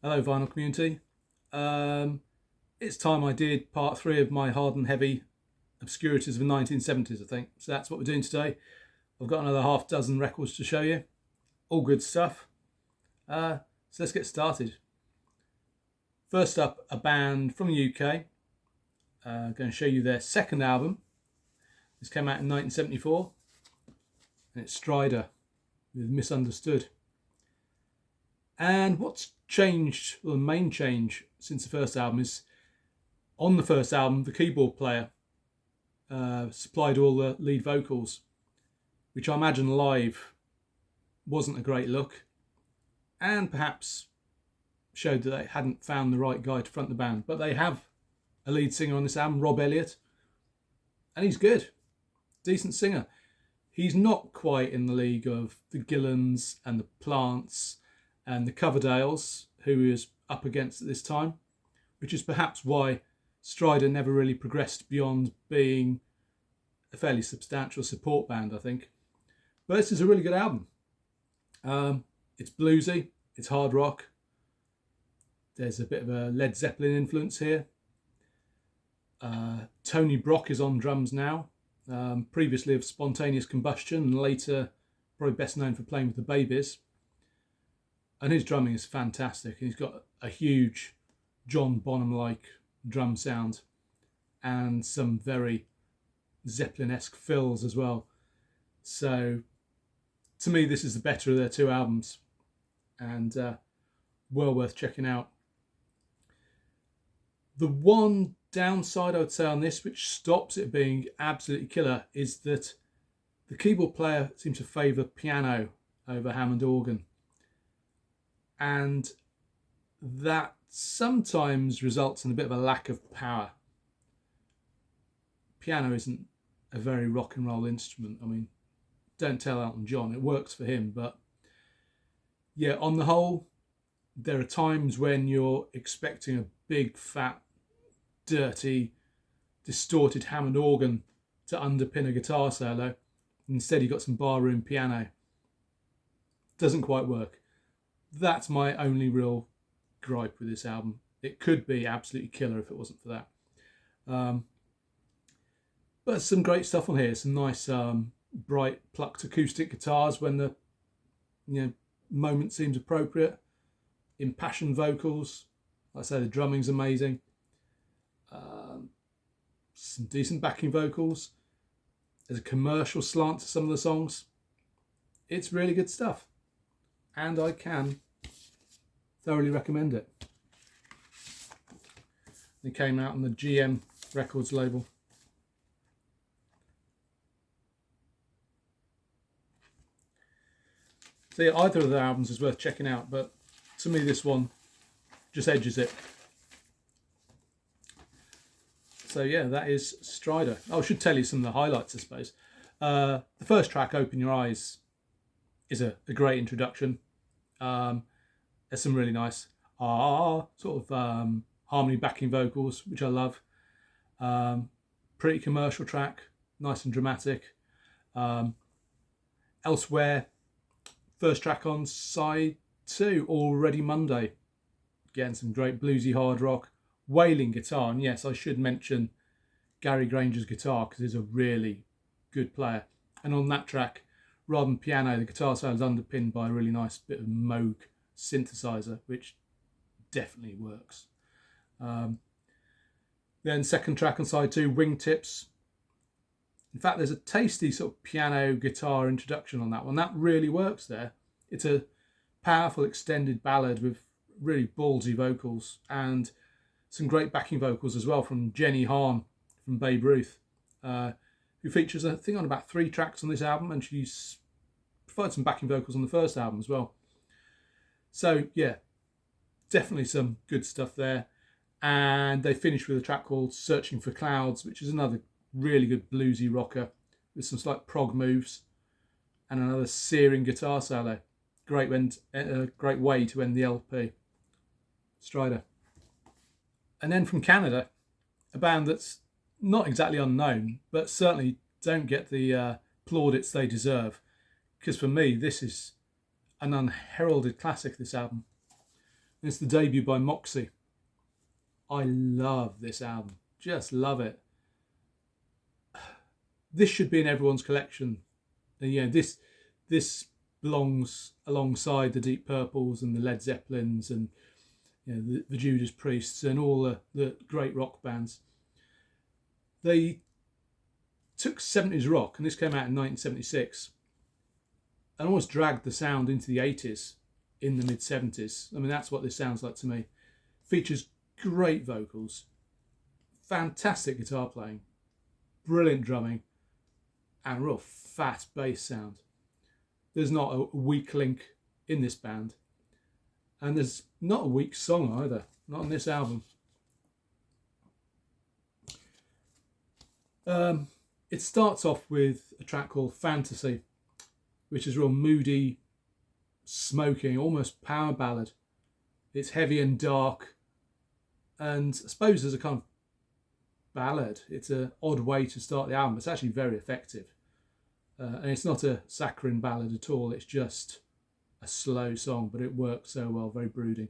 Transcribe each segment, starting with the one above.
Hello, vinyl community. Um, it's time I did part three of my hard and heavy obscurities of the 1970s, I think. So that's what we're doing today. I've got another half dozen records to show you. All good stuff. So let's get started. First up, a band from the UK. I'm going to show you their second album. This came out in 1974. And it's Strider with Misunderstood. And what's changed, well, the main change since the first album is on the first album, the keyboard player supplied all the lead vocals, which I imagine live wasn't a great look and perhaps showed that they hadn't found the right guy to front the band. But they have a lead singer on this album, Rob Elliott, and he's good, decent singer. He's not quite in the league of the Gillans and the Plants and the Coverdales, who he was up against at this time, which is perhaps why Strider never really progressed beyond being a fairly substantial support band, I think. But this is a really good album. It's bluesy, it's hard rock. There's a bit of a Led Zeppelin influence here. Tony Brock is on drums now, previously of Spontaneous Combustion and later probably best known for playing with the Babies. And his drumming is fantastic. He's got a huge John Bonham-like drum sound and some very Zeppelin-esque fills as well. So to me, this is the better of their two albums and well worth checking out. The one downside I would say on this, which stops it being absolutely killer, is that the keyboard player seems to favour piano over Hammond organ. And that sometimes results in a bit of a lack of power. Piano isn't a very rock and roll instrument. I mean, don't tell Elton John, it works for him. But yeah, on the whole, there are times when you're expecting a big, fat, dirty, distorted Hammond organ to underpin a guitar solo. Instead, you've got some barroom piano. Doesn't quite work. That's my only real gripe with this album. It could be absolutely killer if it wasn't for that. But some great stuff on here. Some nice, bright, plucked acoustic guitars when the moment seems appropriate. Impassioned vocals. Like I say, the drumming's amazing. Some decent backing vocals. There's a commercial slant to some of the songs. It's really good stuff. And I can thoroughly recommend it. It came out on the GM Records label. So yeah, either of the albums is worth checking out, but to me this one just edges it. So yeah, that is Strider. I should tell you some of the highlights, I suppose. The first track, Open Your Eyes, is a great introduction. There's some really nice harmony backing vocals, which I love. Pretty commercial track, nice and dramatic. Elsewhere, first track on side 2, Already Monday. Getting some great bluesy hard rock, wailing guitar. And yes, I should mention Gary Granger's guitar because he's a really good player. And on that track, rather than piano, the guitar solo is underpinned by a really nice bit of Moog synthesizer, which definitely works. Then second track on side 2, Wingtips. In fact, there's a tasty sort of piano guitar introduction on that one. That really works there. It's a powerful extended ballad with really ballsy vocals and some great backing vocals as well from Jenny Hahn from Babe Ruth, who features, I think, on about 3 tracks on this album, and she's provided some backing vocals on the first album as well. So yeah, definitely some good stuff there. And they finish with a track called Searching for Clouds, which is another really good bluesy rocker with some slight prog moves and another searing guitar solo. Great way to end the LP. Strider. And then from Canada, a band that's not exactly unknown, but certainly don't get the plaudits they deserve. Because for me, this is an unheralded classic, this album. And it's the debut by Moxie. I love this album, just love it. This should be in everyone's collection. And yeah, this belongs alongside the Deep Purples and the Led Zeppelins and the Judas Priests and all the great rock bands. They took 70s rock, and this came out in 1976, and almost dragged the sound into the 80s in the mid 70s. I mean, that's what this sounds like to me. Features great vocals, fantastic guitar playing, brilliant drumming, and real fat bass sound. There's not a weak link in this band, and there's not a weak song either, not on this album. It starts off with a track called Fantasy, which is real moody, smoking, almost power ballad. It's heavy and dark, and I suppose as a kind of ballad, it's an odd way to start the album. It's actually very effective. And it's not a saccharine ballad at all. It's just a slow song, but it works so well, very brooding.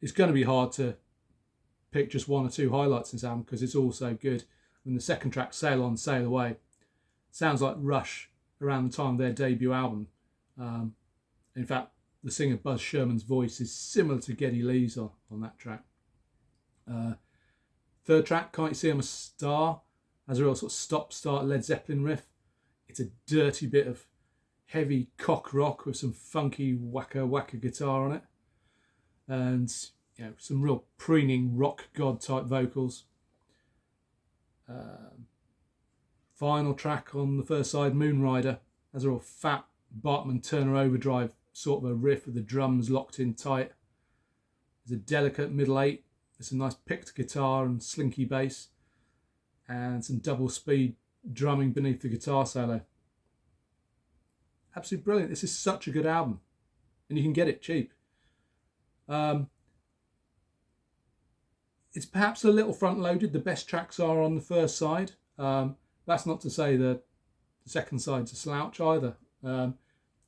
It's going to be hard to pick just one or two highlights in this album because it's all so good. And the second track, Sail On, Sail Away, sounds like Rush around the time of their debut album. In fact, the singer Buzz Sherman's voice is similar to Geddy Lee's on that track. Third track, Can't You See I'm a Star, has a real sort of stop-start Led Zeppelin riff. It's a dirty bit of heavy cock rock with some funky wacka guitar on it, and some real preening rock god type vocals. Final track on the first side, Moonrider, has a real fat Bartman Turner Overdrive sort of a riff with the drums locked in tight. There's a delicate middle eight. There's some nice picked guitar and slinky bass, and some double speed drumming beneath the guitar solo. Absolutely brilliant. This is such a good album, and you can get it cheap. It's perhaps a little front loaded. The best tracks are on the first side. That's not to say that the second side's a slouch either.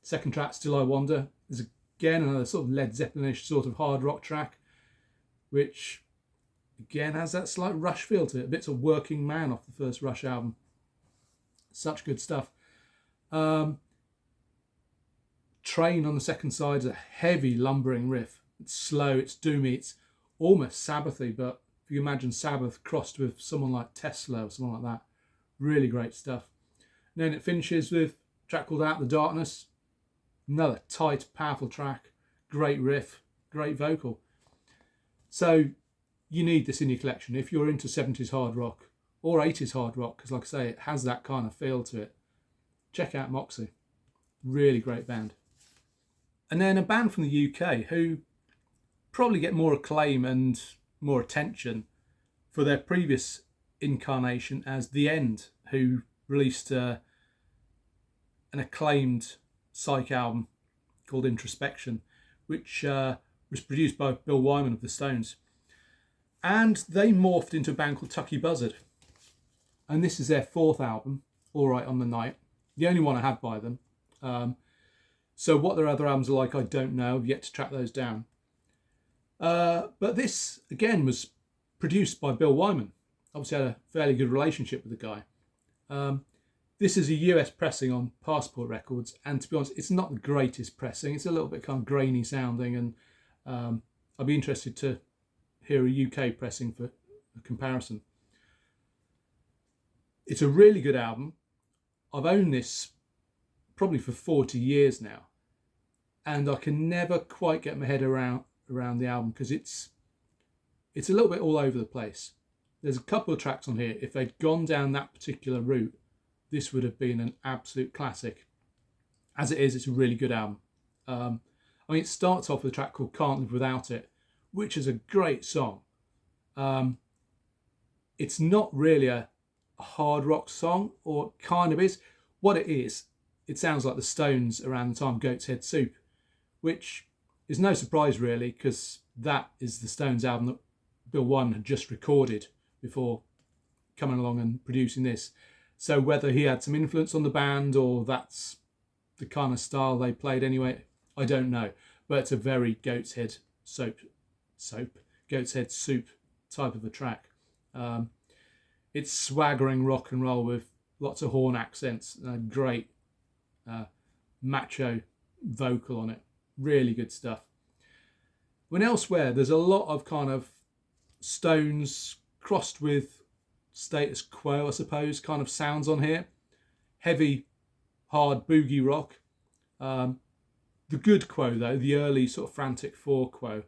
Second track, Still I Wonder, is again another sort of Led Zeppelinish sort of hard rock track, which again has that slight Rush feel to it, a bit of Working Man off the first Rush album. Such good stuff. Train on the second side is a heavy lumbering riff. It's slow, it's doomy, it's almost Sabbathy, but if you imagine Sabbath crossed with someone like Tesla or someone like that, really great stuff. And then it finishes with a track called Out the Darkness, another tight, powerful track, great riff, great vocal. So you need this in your collection if you're into 70s hard rock or 80s hard rock, because like I say, it has that kind of feel to it. Check out Moxie, really great band. And then a band from the UK who probably get more acclaim and more attention for their previous incarnation as The End, who released an acclaimed psych album called Introspection, which was produced by Bill Wyman of the Stones. And they morphed into a band called Tucky Buzzard. And this is their fourth album, All Right on the Night, the only one I have by them. So what their other albums are like, I don't know. I've yet to track those down. But this, again, was produced by Bill Wyman. Obviously had a fairly good relationship with the guy. This is a US pressing on Passport Records, and to be honest, it's not the greatest pressing. It's a little bit kind of grainy sounding, and I'd be interested to hear a UK pressing for a comparison. It's a really good album. I've owned this probably for 40 years now, and I can never quite get my head around the album because it's a little bit all over the place. There's a couple of tracks on here. If they'd gone down that particular route, this would have been an absolute classic. As it is, it's a really good album. It starts off with a track called Can't Live Without It, which is a great song. It's not really a hard rock song, or kind of is. What it is, it sounds like the Stones around the time Goat's Head Soup, which is no surprise really, because that is the Stones album that Bill Wyman had just recorded before coming along and producing this. So whether he had some influence on the band or that's the kind of style they played anyway, I don't know. but it's a very goat's head goat's head soup type of a track. It's swaggering rock and roll with lots of horn accents and a great macho vocal on it. Really good stuff. When elsewhere, there's a lot of kind of Stones crossed with status quo, I suppose, kind of sounds on here. Heavy, hard boogie rock. The good quo, though, the early sort of Frantic Four quo.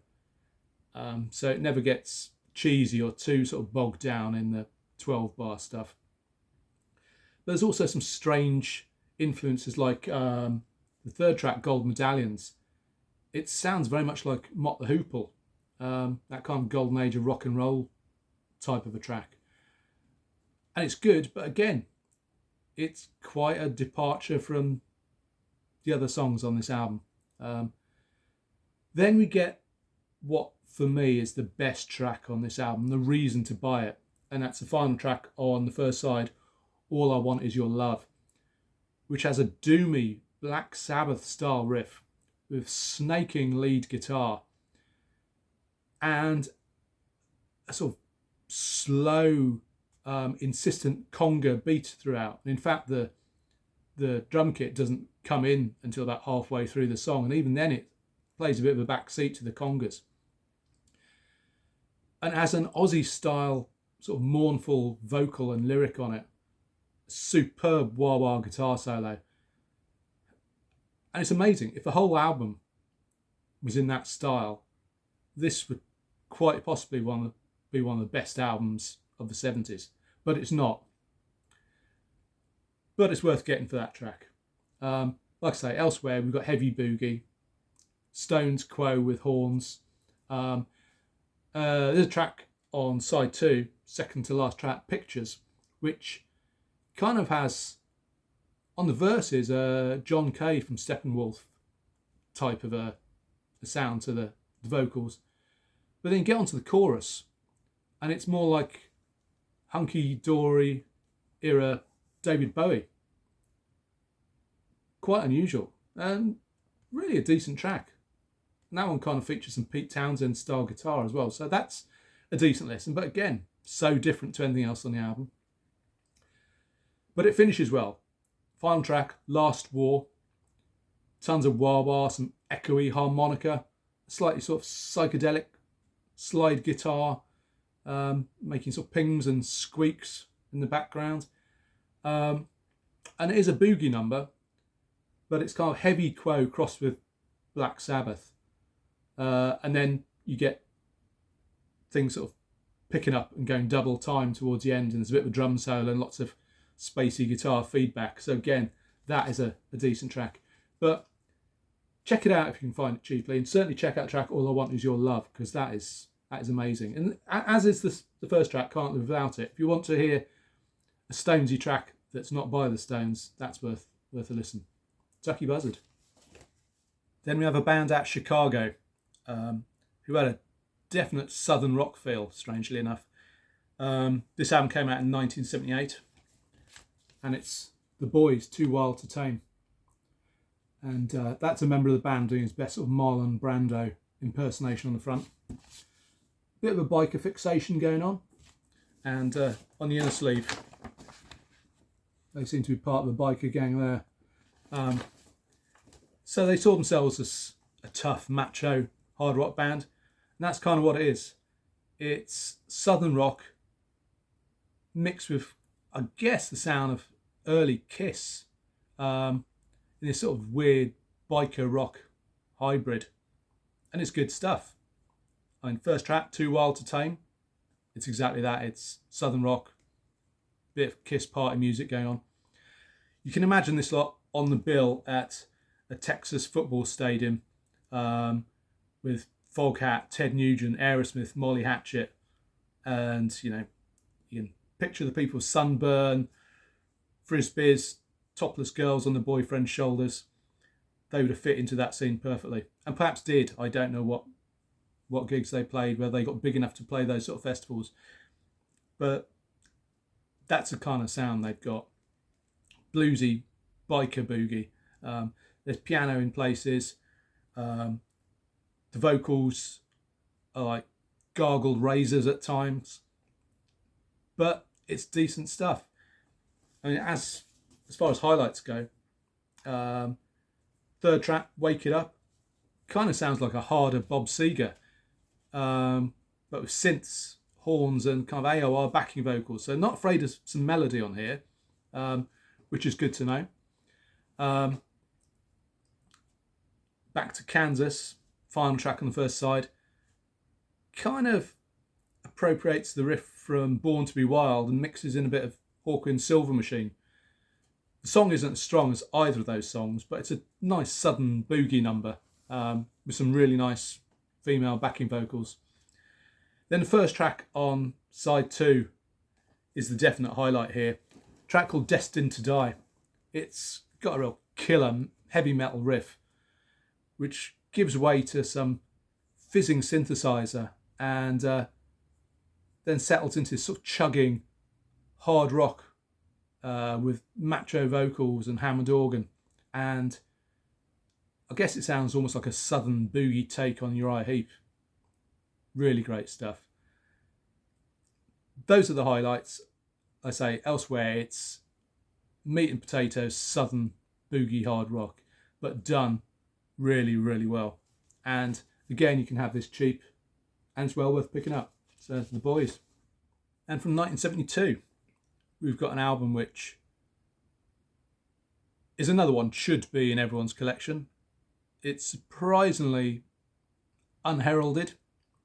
So it never gets cheesy or too sort of bogged down in the 12-bar stuff. But there's also some strange influences like the third track, Gold Medallions. It sounds very much like Mott the Hoople, that kind of golden age of rock and roll type of a track. And it's good, but again, it's quite a departure from the other songs on this album. Then we get what, for me, is the best track on this album, the reason to buy it. And that's the final track on the first side, All I Want Is Your Love, which has a doomy Black Sabbath style riff with snaking lead guitar and a sort of slow, insistent conga beat throughout. And in fact, the drum kit doesn't come in until about halfway through the song, and even then it plays a bit of a back seat to the congas. And it has an Aussie style sort of mournful vocal and lyric on it. Superb wah-wah guitar solo. And it's amazing. If the whole album was in that style, this would quite possibly be one of the best albums of the 70s. But it's not. But it's worth getting for that track. Like I say, elsewhere we've got heavy boogie, Stones quo with horns. There's a track on side 2, second to last track, Pictures, which kind of has, on the verses, John Kay from Steppenwolf type of a sound to the vocals. But then get onto the chorus, and it's more like hunky-dory era David Bowie. Quite unusual, and really a decent track. And that one kind of features some Pete Townsend style guitar as well, so that's a decent listen. But again, so different to anything else on the album. But it finishes well. Final track, Last War. Tons of wah-wah, some echoey harmonica, slightly sort of psychedelic slide guitar, making sort of pings and squeaks in the background. And it is a boogie number, but it's kind of heavy quo crossed with Black Sabbath. And then you get things sort of picking up and going double time towards the end, and there's a bit of a drum solo and lots of spacey guitar feedback. So again, that is a decent track. But check it out if you can find it cheaply, and certainly check out the track All I Want Is Your Love, because that is amazing. And as is the first track, Can't Live Without It. If you want to hear a Stonesy track that's not by the Stones, that's worth a listen. Ducky Buzzard. Then we have a band out of Chicago who had a definite southern rock feel, strangely enough. This album came out in 1978, and it's The Boys, Too Wild to Tame. And that's a member of the band doing his best sort of Marlon Brando impersonation on the front. Bit of a biker fixation going on. And on the inner sleeve, they seem to be part of the biker gang there. So they saw themselves as a tough, macho, hard rock band. And that's kind of what it is. It's southern rock mixed with, I guess, the sound of early Kiss. In this sort of weird biker rock hybrid. And it's good stuff. I mean, first track, Too Wild to Tame. It's exactly that. It's southern rock, bit of Kiss party music going on. You can imagine this lot on the bill at a Texas football stadium with Foghat, Ted Nugent, Aerosmith, Molly Hatchet, and you can picture the people sunburn, frisbees, topless girls on the boyfriend's shoulders. They would have fit into that scene perfectly, and perhaps did. I don't know what gigs they played, whether they got big enough to play those sort of festivals, but that's the kind of sound they've got. Bluesy biker boogie. There's piano in places. The vocals are like gargled razors at times, but it's decent stuff. I mean, as far as highlights go, third track, Wake It Up, kind of sounds like a harder Bob Seger, but with synths, horns, and kind of AOR backing vocals. So not afraid of some melody on here, which is good to know. Back to Kansas, final track on the first side, kind of appropriates the riff from Born to Be Wild and mixes in a bit of Hawkwind Silver Machine. The song isn't as strong as either of those songs, but it's a nice southern boogie number with some really nice female backing vocals. Then the first track on side 2 is the definite highlight here. A track called Destined to Die. It's got a real killer heavy metal riff, which gives way to some fizzing synthesizer and then settles into this sort of chugging hard rock with macho vocals and Hammond organ. And I guess it sounds almost like a southern boogie take on Uriah Heep. Really great stuff. Those are the highlights. I say elsewhere it's meat and potatoes southern boogie hard rock, but done really, really well. And again, you can have this cheap and it's well worth picking up. So The Boys. And from 1972, we've got an album which is another one, should be in everyone's collection. It's surprisingly unheralded,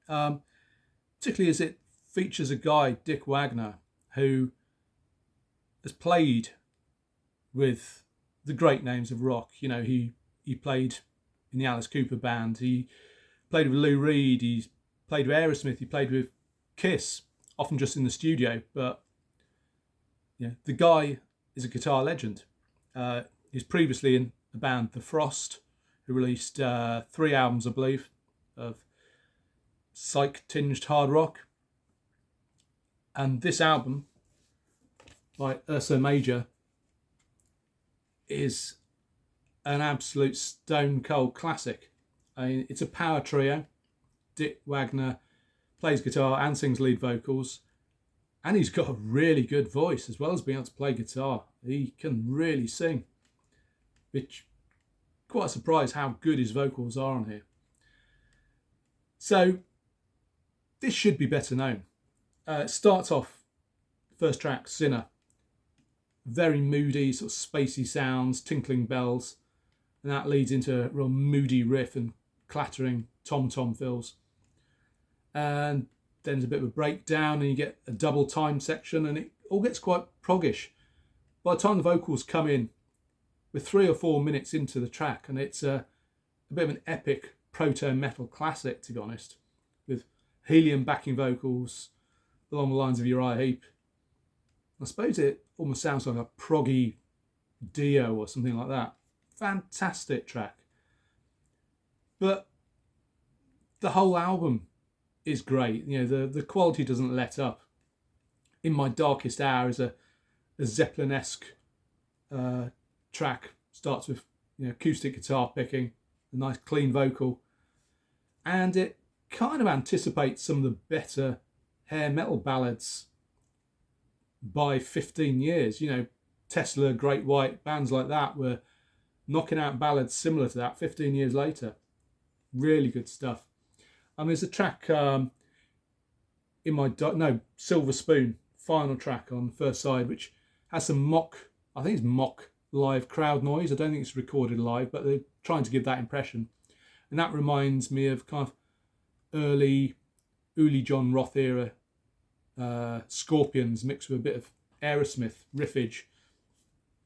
particularly as it features a guy, Dick Wagner, who has played with the great names of rock. You know, he played in the Alice Cooper band, he played with Lou Reed, he's played with Aerosmith, he played with Kiss, often just in the studio, but yeah, the guy is a guitar legend. He's previously in the band The Frost, who released 3 albums, I believe, of psych-tinged hard rock. And this album by Ursa Major is an absolute stone-cold classic. I mean, it's a power trio. Dick Wagner plays guitar and sings lead vocals, and he's got a really good voice as well as being able to play guitar. He can really sing, which quite surprised how good his vocals are on here. So this should be better known. It starts off, first track, Sinner, very moody, sort of spacey sounds, tinkling bells, and that leads into a real moody riff and clattering tom-tom fills. And then there's a bit of a breakdown and you get a double time section and it all gets quite proggish. By the time the vocals come in, we're 3 or 4 minutes into the track, and it's a bit of an epic proto-metal classic, to be honest, with helium backing vocals along the lines of Uriah Heep. I suppose it almost sounds like a proggy Dio or something like that. Fantastic track. But the whole album is great. You know, the quality doesn't let up. In My Darkest Hour is a Zeppelin-esque track. Starts with, you know, acoustic guitar picking, a nice clean vocal, and it kind of anticipates some of the better hair metal ballads by 15 years. You know, Tesla, Great White, bands like that were knocking out ballads similar to that 15 years later. Really good stuff. And there's a track Silver Spoon, final track on the first side, which has some mock live crowd noise. I don't think it's recorded live, but they're trying to give that impression. And that reminds me of kind of early Uli John Roth era Scorpions mixed with a bit of Aerosmith riffage.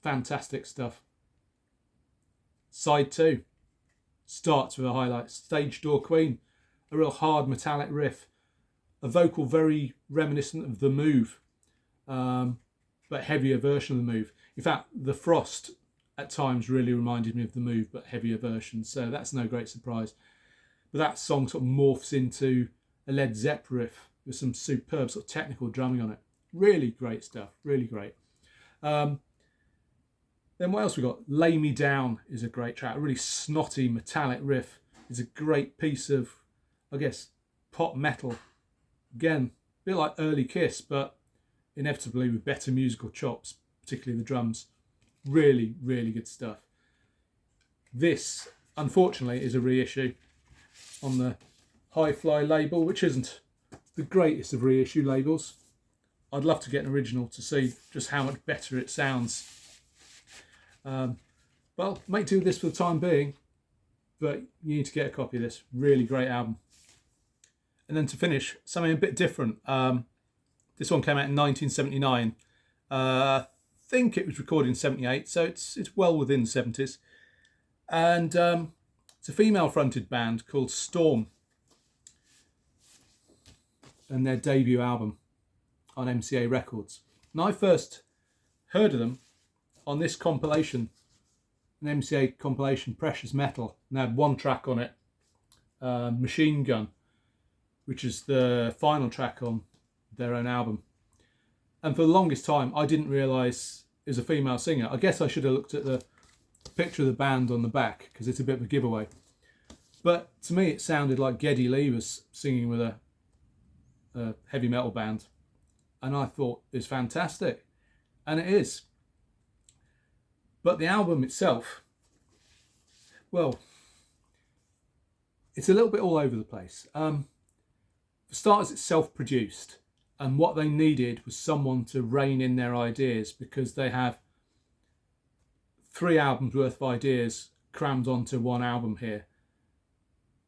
Fantastic stuff. Side 2 starts with a highlight, Stage Door Queen, a real hard metallic riff, a vocal very reminiscent of The Move, but heavier version of The Move. In fact, The Frost at times really reminded me of The Move, but heavier version, so that's no great surprise. But that song sort of morphs into a Led Zepp riff with some superb sort of technical drumming on it. Really great stuff, really great. Then what else we got? Lay Me Down is a great track, a really snotty metallic riff. It's a great piece of I guess, pop metal. Again, a bit like early Kiss, but inevitably with better musical chops, particularly the drums. Really, really good stuff. This, unfortunately, is a reissue on the High Fly label, which isn't the greatest of reissue labels. I'd love to get an original to see just how much better it sounds. Well, make do with this for the time being, but you need to get a copy of this. Really great album. And then to finish, something a bit different. This one came out in 1979. I think it was recorded in 78, so it's well within the 70s. And it's a female-fronted band called Storm, and their debut album on MCA Records. And I first heard of them on this compilation, an MCA compilation, Precious Metal, and they had one track on it, Machine Gun, which is the final track on their own album. And for the longest time, I didn't realise it was a female singer. I guess I should have looked at the picture of the band on the back, because it's a bit of a giveaway. But to me, it sounded like Geddy Lee was singing with a heavy metal band. And I thought it's fantastic. And it is. But the album itself, well, it's a little bit all over the place. For starters, it's self-produced. And what they needed was someone to rein in their ideas, because they have 3 albums worth of ideas crammed onto one album here,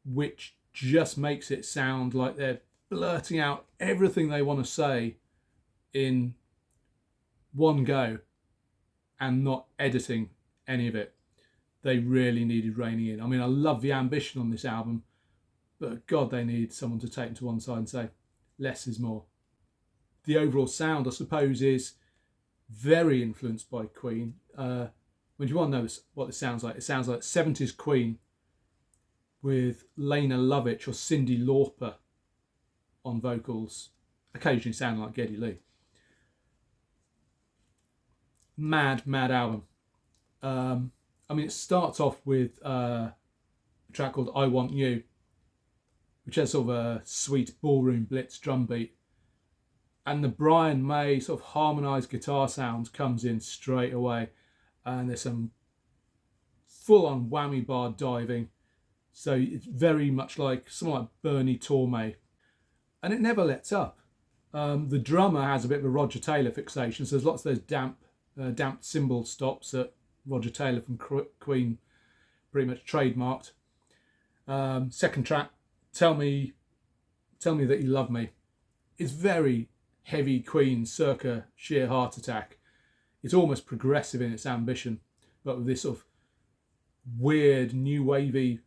which just makes it sound like they're blurting out everything they want to say in one go and not editing any of it. They really needed reining in. I mean, I love the ambition on this album, but God, they need someone to take them to one side and say, less is more. The overall sound, I suppose, is very influenced by Queen. When you want to know what it sounds like 70s Queen with Lena Lovitch or Cyndi Lauper on vocals, occasionally sounding like Geddy Lee. Mad album. I mean, it starts off with a track called I Want You, which has sort of a sweet ballroom blitz drum beat. And the Brian May sort of harmonised guitar sound comes in straight away. And there's some full-on whammy bar diving. So it's very much like someone like Bernie Tormé. And it never lets up. The drummer has a bit of a Roger Taylor fixation. So there's lots of those damp cymbal stops that Roger Taylor from Queen pretty much trademarked. Second track, Tell Me That You Love Me. It's very heavy Queen circa Sheer Heart Attack. It's almost progressive in its ambition, but with this sort of weird, new wavy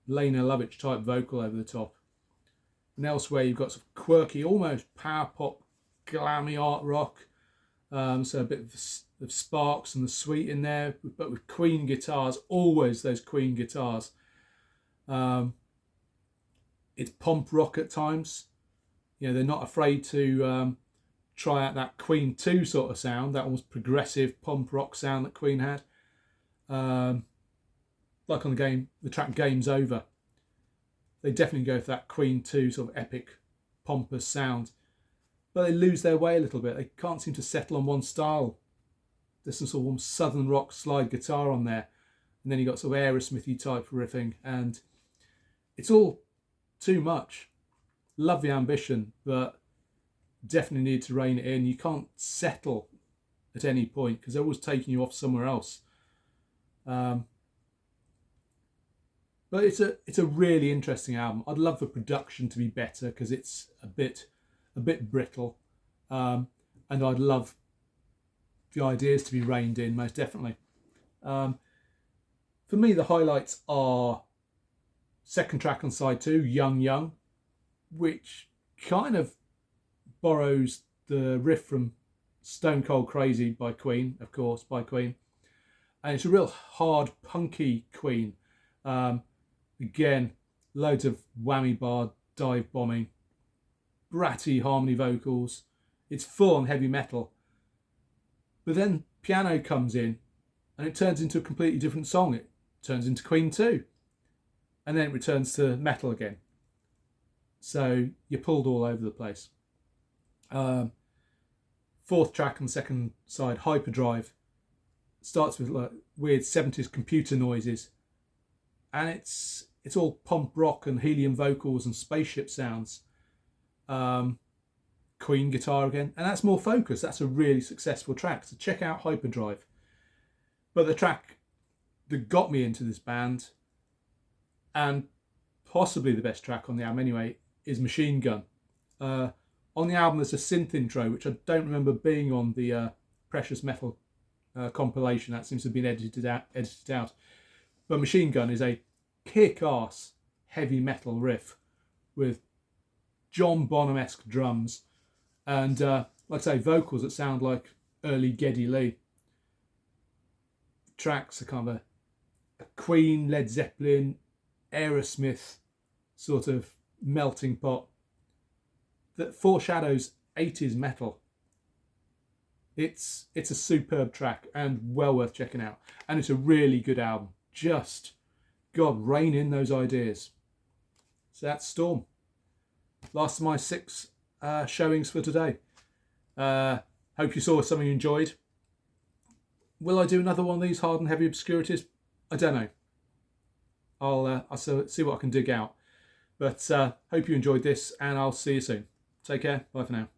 Lena Lovitch type vocal over the top. And elsewhere you've got sort of quirky, almost power pop, glammy art rock. So a bit of Sparks and the Sweet in there, but with Queen guitars, always those Queen guitars. It's pomp rock at times. You know, they're not afraid to try out that Queen 2 sort of sound, that almost progressive pomp rock sound that Queen had. Like on the track Game's Over. They definitely go for that Queen 2 sort of epic, pompous sound. But they lose their way a little bit. They can't seem to settle on one style. There's some sort of southern rock slide guitar on there. And then you got sort of Aerosmithy type riffing. And it's all too much. Love the ambition, but definitely need to rein it in. You can't settle at any point because they're always taking you off somewhere else. But it's a really interesting album. I'd love the production to be better because it's a bit brittle, and I'd love the ideas to be reined in, most definitely. For me, the highlights are second track on side 2, Young, which kind of borrows the riff from Stone Cold Crazy by Queen, of course, by Queen. And it's a real hard, punky Queen. Again, loads of whammy bar, dive bombing, bratty harmony vocals. It's full on heavy metal. But then piano comes in and it turns into a completely different song. It turns into Queen 2. And then it returns to metal again. so you're pulled all over the place. Fourth track on the second side, Hyperdrive, starts with like weird 70s computer noises, and it's all pump rock and helium vocals and spaceship sounds. Queen guitar again, and that's more focused. That's a really successful track, so check out Hyperdrive. But the track that got me into this band, and possibly the best track on the album anyway, is Machine Gun. On the album there's a synth intro which I don't remember being on the Precious Metal compilation. That seems to have been edited out. But Machine Gun is a kick-ass heavy metal riff with John Bonham-esque drums and like I say, vocals that sound like early Geddy Lee. Tracks are kind of a Queen, Led Zeppelin, Aerosmith sort of melting pot that foreshadows 80s metal. It's a superb track and well worth checking out, and it's a really good album. Just God, rein in those ideas. So that's Storm. Last of my 6 showings for today. Hope you saw something you enjoyed. Will I do another one of these hard and heavy obscurities? I don't know. I'll see what I can dig out. But hope you enjoyed this, and I'll see you soon. Take care. Bye for now.